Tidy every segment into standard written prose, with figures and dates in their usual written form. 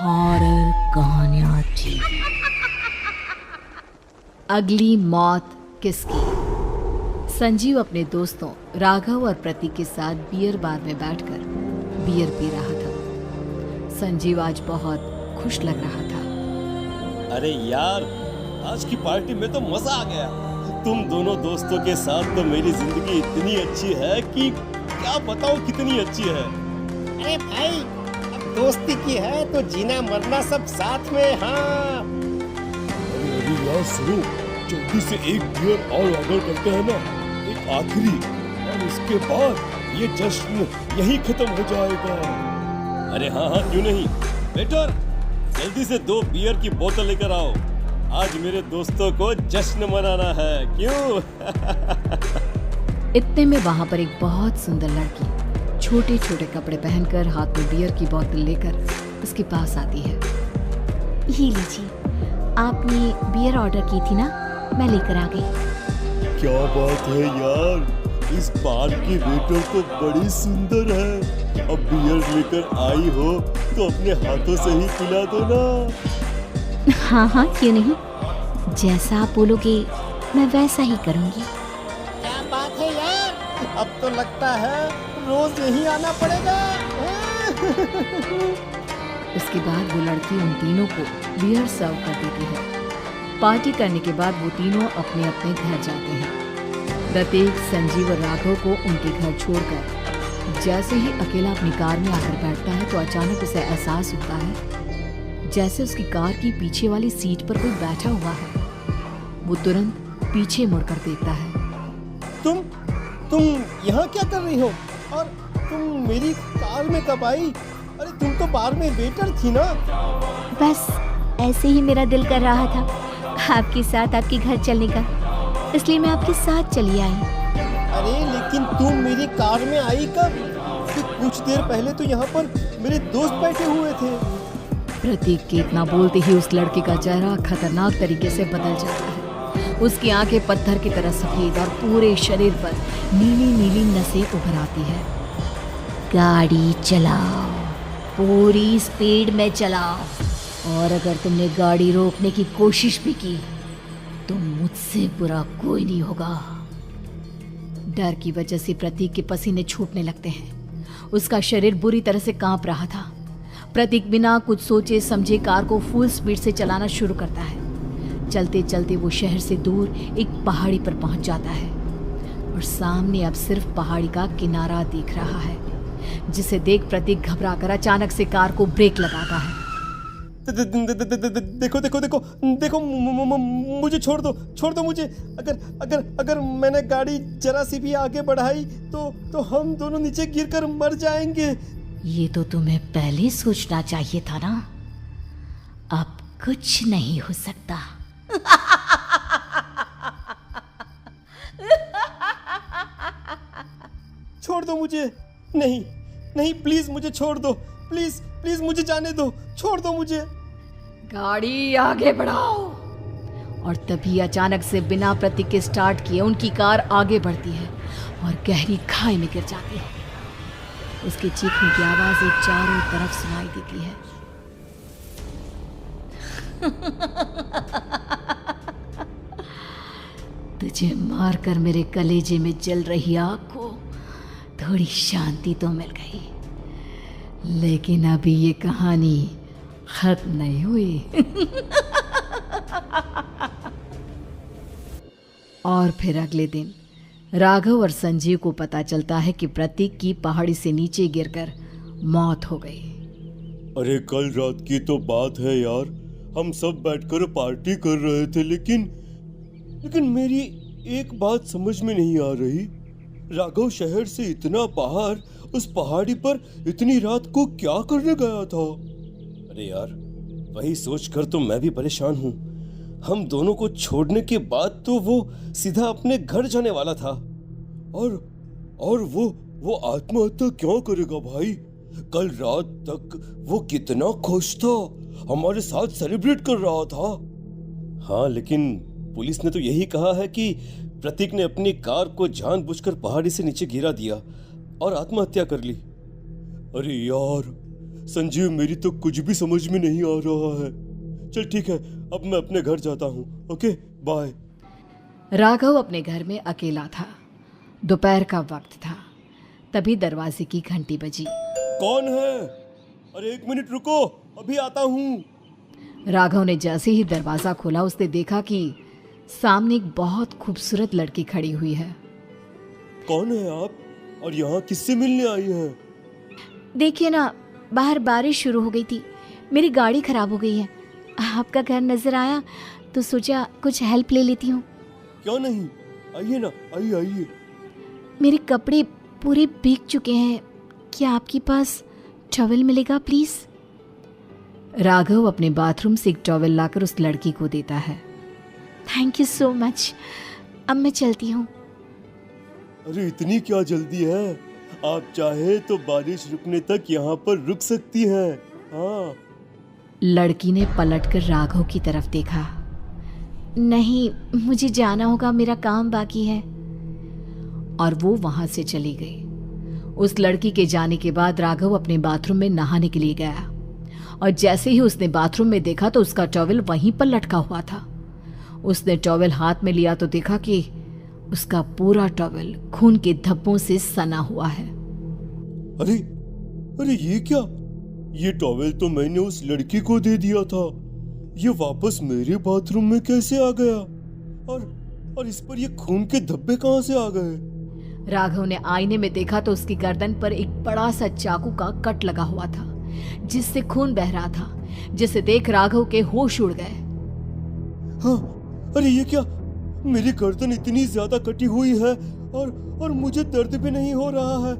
Horror कहानियां थी। अगली मौत किसकी? संजीव अपने दोस्तों राघव और प्रतीक के साथ बियर बार में बैठकर बियर पी रहा था। संजीव आज बहुत खुश लग रहा था। अरे यार, आज की पार्टी में तो मजा आ गया। तुम दोनों दोस्तों के साथ तो मेरी जिंदगी इतनी अच्छी है कि क्या बताऊं कितनी अच्छी है। अरे भाई, अब दोस्ती की है तो जीना मरना सब साथ में। हाँ अरे यार सुनो, जल्दी से एक बियर और ऑर्डर करते हैं ना, एक आखिरी, और उसके बाद ये जश्न यही खत्म हो जाएगा। अरे हाँ हाँ, क्यों नहीं। वेटर, जल्दी से 2 बियर की बोतल लेकर आओ। आज मेरे दोस्तों को जश्न मनाना है, क्यों? इतने में वहां पर एक बहुत सुंदर लड़की छोटे छोटे कपड़े पहनकर हाथ में बियर की बोतल लेकर उसके पास आती है। ये लीजिए, आपने बियर ऑर्डर की थी ना, मैं लेकर आ गई। क्या बात है यार, इस बार की वेटर तो बड़ी सुंदर है। अब बियर लेकर आई हो तो अपने हाथों से ही पिला दो ना। हाँ हाँ, क्यों नहीं, जैसा आप बोलोगे मैं वैसा ही करूँगी। क्या बात है यार, अब तो लगता है रोज यही आना पड़ेगा। उसके बाद वो लड़की उन तीनों को बियर सर्व कर देती है। पार्टी करने के बाद वो तीनों अपने अपने घर जाते हैं। प्रतीक संजीव और राघव को उनके घर छोड़कर जैसे ही अकेला अपनी कार में आकर बैठता है तो अचानक उसे एहसास होता है जैसे उसकी कार की पीछे वाली सीट पर कोई बैठा हुआ है। वो तुरंत पीछे मुड़कर देखता है। तुम यहाँ क्या कर रही हो? और तुम मेरी कार में कब आई? अरे तुम तो बार में वेटर थी ना। बस ऐसे ही मेरा दिल कर रहा था आपके साथ आपके घर चलने का, इसलिए मैं आपके साथ चली आई। अरे लेकिन तुम मेरी कार में आई कब? कुछ देर पहले तो यहाँ पर मेरे दोस्त बैठे हुए थे। प्रतीक के इतना बोलते ही उस लड़के का चेहरा खतरनाक तरीके से बदल जाता है। उसकी आंखें पत्थर की तरह सफेद और पूरे शरीर पर नीली नीली नसें उभर आती है। गाड़ी चलाओ, पूरी स्पीड में चलाओ, और अगर तुमने गाड़ी रोकने की कोशिश भी की तो मुझसे बुरा कोई नहीं होगा। डर की वजह से प्रतीक के पसीने छूटने लगते हैं। उसका शरीर बुरी तरह से कांप रहा था। प्रतीक बिना कुछ सोचे समझे कार को फुल स्पीड से चलाना शुरू करता है। चलते चलते वो शहर से दूर एक पहाड़ी पर पहुंच जाता है और सामने अब सिर्फ पहाड़ी का किनारा दिख रहा है, जिसे देख प्रतीक घबराकर अचानक से कार को ब्रेक लगाता है। देखो देखो देखो देखो, मुझे छोड़ दो मुझे। अगर मैंने गाड़ी जरा सी भी आगे बढ़ाई तो हम दोनों नीचे गिरकर मर जाएंगे। ये तो तुम्हें पहले सोचना चाहिए था ना। अब कुछ नहीं हो सकता। छोड़ दो मुझे। नहीं प्लीज मुझे छोड़ दो। प्लीज मुझे जाने दो। छोड़ दो मुझे। गाड़ी आगे बढ़ाओ। और तभी अचानक से बिना प्रतीक के स्टार्ट किए उनकी कार आगे बढ़ती है और गहरी खाई में गिर जाती है। उसके चीखने की आवाज एक चारों तरफ सुनाई देती है। तुझे मारकर मेरे कलेजे में जल रही आग को थोड़ी शांति तो मिल गई, लेकिन अभी ये कहानी खत्म नहीं हुई। और फिर अगले दिन राघव और संजीव को पता चलता है कि प्रतीक की पहाड़ी से नीचे गिरकर मौत हो गई। अरे कल रात की तो बात है यार, हम सब बैठकर पार्टी कर रहे थे, लेकिन मेरी एक बात समझ में नहीं आ रही। राघव शहर से इतना बाहर उस पहाड़ी पर इतनी रात को क्या करने गया था? अरे यार, वही सोचकर तो मैं भी परेशान हूँ। हम दोनों को छोड़ने के बाद तो वो सीधा अपने घर जाने वाला था, और वो आत्महत्या क्यों करेगा भाई? कल रात तक वो कितना खुश था, हमारे साथ सेलिब्रेट कर रहा था। हाँ, लेकिन पुलिस ने तो यही कहा है कि प्रतीक ने अपनी कार को जानबूझकर पहाड़ी से नीचे गिरा दिया और आत्महत्या कर ली। अरे यार, संजीव, मेरी तो कुछ भी समझ में नहीं आ रहा है। चल ठीक है, अब मैं अपने घर जाता हूँ। Okay, bye. राघव अपने घर में अकेला था। दोपहर का वक्त था। तभी दरवाजे की घंटी बजी। कौन है? अरे 1 मिनट रुको, अभी आता हूँ। राघव ने जैसे ही दरवाजा खोला, उसने देखा कि सामने एक बहुत खूबसूरत लड़की खड़ी हुई है। कौन है आप और यहाँ किससे मिलने आई हैं? देखिए ना, बाहर बारिश शुरू हो गई थी, मेरी गाड़ी खराब हो गई है। आपका घर नजर आया तो सोचा कुछ हेल्प ले लेती हूँ। क्यों नहीं, आइए ना, आइए आइए। मेरे कपड़े पूरे भीग चुके हैं, क्या आपके पास टॉवल मिलेगा प्लीज? राघव अपने बाथरूम से एक टॉवल लाकर उस लड़की को देता है। थैंक यू सो मच, अब मैं चलती हूँ। अरे इतनी क्या जल्दी है? आप चाहे तो बारिश रुकने तक यहाँ पर रुक सकती हैं। हाँ। लड़की ने पलटकर राघव की तरफ देखा। नहीं, मुझे जाना होगा, मेरा काम बाकी है। और वो वहां से चली गई। उस लड़की के जाने के बाद राघव अपने बाथरूम में नहाने के लिए गया और जैसे ही उसने बाथरूम में देखा तो उसका टॉवल वहीं पर लटका हुआ था। उसने टॉवल हाथ में लिया तो देखा कि उसका पूरा टॉवल खून के धब्बों से सना हुआ है। अरे अरे ये क्या? ये टॉवल तो मैंने उस लड़की को दे दिया था। ये वापस मेरे बाथरूम में कैसे आ गया? और इस पर ये खून के धब्बे कहां से आ गए? राघव ने आईने में देखा तो उसकी गर्दन पर एक बड़ा सा चाकू का कट लगा हुआ था जिससे खून बह रहा था, जिसे देख राघव के होश उड़ गए। हाँ, अरे ये क्या? मेरी गर्दन इतनी ज्यादा कटी हुई है और मुझे दर्द भी नहीं हो रहा है।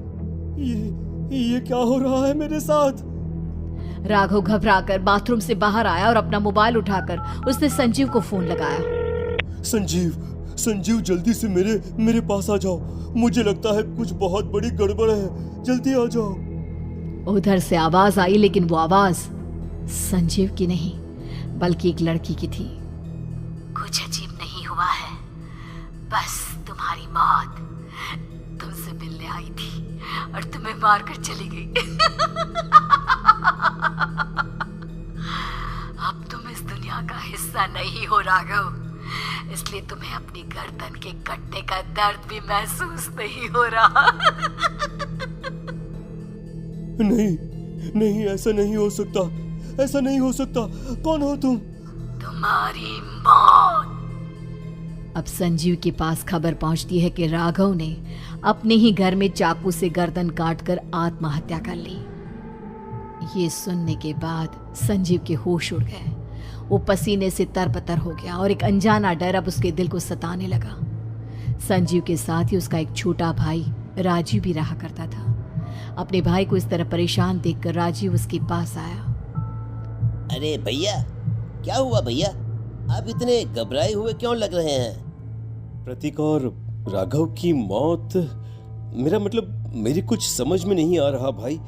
ये क्या हो रहा है मेरे साथ? राघव घबराकर बाथरूम से बाहर आया और अपना मोबाइल उठाकर उसने संजीव को फोन लगाया। संजीव जल्दी से मेरे पास आ जाओ। मुझे लगता है कुछ बहुत बड़ी गड़बड़ है, जल्दी आ जाओ। उधर से आवाज आई, लेकिन वो आवाज संजीव की नहीं बल्कि एक लड़की की थी। कुछ अजीब नहीं हुआ है, बस तुम्हारी मौत तुमसे मिलने आई थी और तुम्हें मारकर चली गई। अब तुम इस दुनिया का हिस्सा नहीं हो राघव, इसलिए तुम्हें अपनी गर्दन के कटने का दर्द भी महसूस नहीं हो रहा। नहीं, ऐसा नहीं हो सकता, ऐसा नहीं हो सकता। कौन हो तुम? तुम्हारी मौत। अब संजीव के पास खबर पहुंचती है कि राघव ने अपने ही घर में चाकू से गर्दन काटकर आत्महत्या कर ली। ये सुनने के बाद संजीव के होश उड़ गए। वो पसीने से तरबतर हो गया और एक अनजाना डर अब उसके दिल को सताने लगा। संजीव के साथ ही उसका एक छोटा भाई राजीव भी रहा करता था। अपने भाई को इस तरह परेशान देखकर राजीव उसके पास आया। अरे भैया, क्या हुआ भैया? आप इतने घबराए हुए क्यों लग रहे हैं? प्रतीक और राघव की मौत, मेरा मतलब मेरी कुछ समझ में नहीं आ रहा भाई।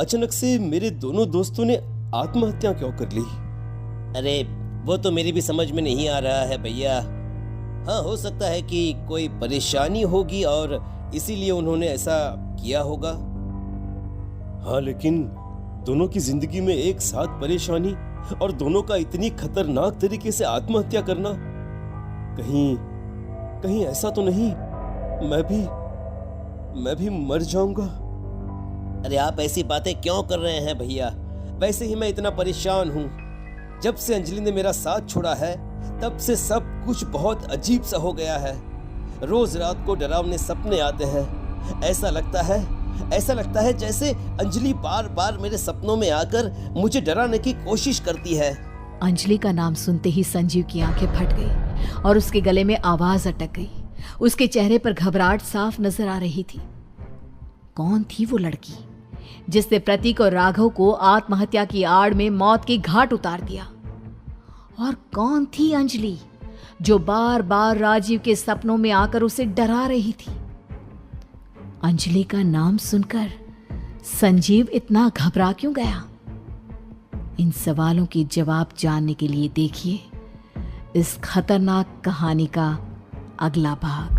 अचानक से मेरे दोनों दोस्तों ने आत्महत्या क्यों कर ली? अरे वो तो मेरी भी समझ में नहीं आ रहा है भैया। हाँ, हो सकता है कि कोई परेशानी होगी और इसीलिए उन्होंने ऐसा किया होगा। हाँ, लेकिन दोनों की जिंदगी में एक साथ परेशानी और दोनों का इतनी खतरनाक तरीके से आत्महत्या करना, कहीं ऐसा तो नहीं मैं भी मर जाऊंगा? अरे आप ऐसी बातें क्यों कर रहे हैं भैया? वैसे ही मैं इतना परेशान हूँ। जब से अंजलि ने मेरा साथ छोड़ा है तब से सब कुछ बहुत अजीब सा हो गया है। रोज रात को डरावने सपने आते हैं। ऐसा लगता है जैसे अंजलि बार बार मेरे सपनों में आकर मुझे डराने की कोशिश करती है। अंजलि का नाम सुनते ही संजीव की आंखें फट गई और उसके गले में आवाज अटक गई। उसके चेहरे पर घबराहट साफ नजर आ रही थी। कौन थी वो लड़की जिसने प्रतीक और राघव को आत्महत्या की आड़ में मौत की घाट उतार दिया? और कौन थी अंजलि जो बार बार राजीव के सपनों में आकर उसे डरा रही थी? अंजलि का नाम सुनकर संजीव इतना घबरा क्यों गया? इन सवालों के जवाब जानने के लिए देखिए इस खतरनाक कहानी का अगला भाग।